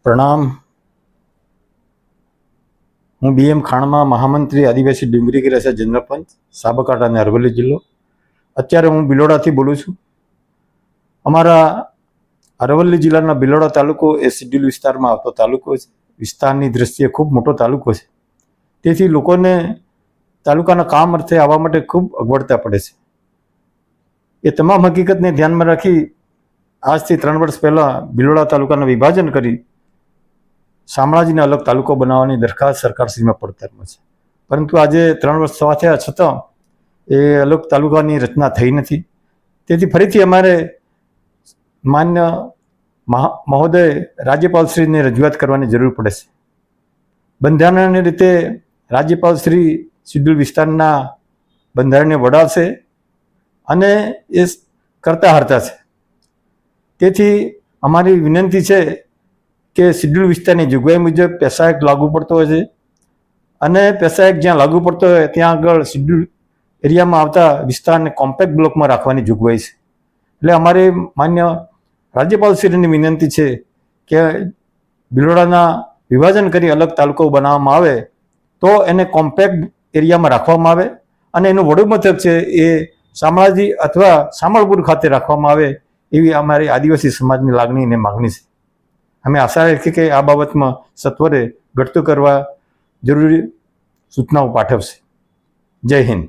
પ્રણામ. હું BM ખાણમાં મહામંત્રી આદિવાસી ડુંગરી ગિરાસા જનરલ પંચ સાબરકાંઠા અને અરવલ્લી જિલ્લો. અત્યારે હું બિલોડાથી બોલું છું. અમારા અરવલ્લી જિલ્લાના બિલોડા તાલુકો એ શિડ્યુલ વિસ્તારમાં આવતો તાલુકો છે. વિસ્તારની દ્રષ્ટિએ ખૂબ મોટો તાલુકો છે. તેથી લોકોને તાલુકાના કામ અર્થે આવવા માટે ખૂબ અગવડતા પડે છે. એ તમામ હકીકતને ધ્યાનમાં રાખી આજથી 3 વર્ષ પહેલાં બિલોડા તાલુકાનું વિભાજન કરી શામળાજીને અલગ તાલુકો બનાવવાની દરખાસ્ત સરકારશ્રીમાં પડતરમાં છે. પરંતુ આજે 3 વર્ષ થયા છતાં એ અલગ તાલુકાની રચના થઈ નથી. તેથી ફરીથી અમારે માન્ય મહોદય રાજ્યપાલશ્રીને રજૂઆત કરવાની જરૂર પડે છે. બંધારણીય રીતે રાજ્યપાલશ્રી શિડ્યુલ વિસ્તારના બંધારણને વડા છે અને એ કરતા હરતા છે. તેથી અમારી વિનંતી છે કે શિડ્યુલ વિસ્તારની જોગવાઈ મુજબ પેસા એક્ટ લાગુ પડતો હોય છે અને પેસા એક્ટ જ્યાં લાગુ પડતો હોય ત્યાં આગળ શિડ્યુલ એરિયામાં આવતા વિસ્તારને કોમ્પેક્ટ બ્લોકમાં રાખવાની જોગવાઈ છે. એટલે અમારે માન્ય રાજ્યપાલશ્રીની વિનંતી છે કે બિલોડાના વિભાજન કરી અલગ તાલુકો બનાવવામાં આવે તો એને કોમ્પેક્ટ એરિયામાં રાખવામાં આવે અને એનું વડું મથક છે એ શામળાજી અથવા શામળપુર ખાતે રાખવામાં આવે એવી અમારી આદિવાસી સમાજની લાગણી અને માગણી છે. અમે આશા રાખીએ કે આ બાબતમાં સત્વરે ઘટતું કરવા જરૂરી સૂચનાઓ પાઠવશે. જય હિન્દ.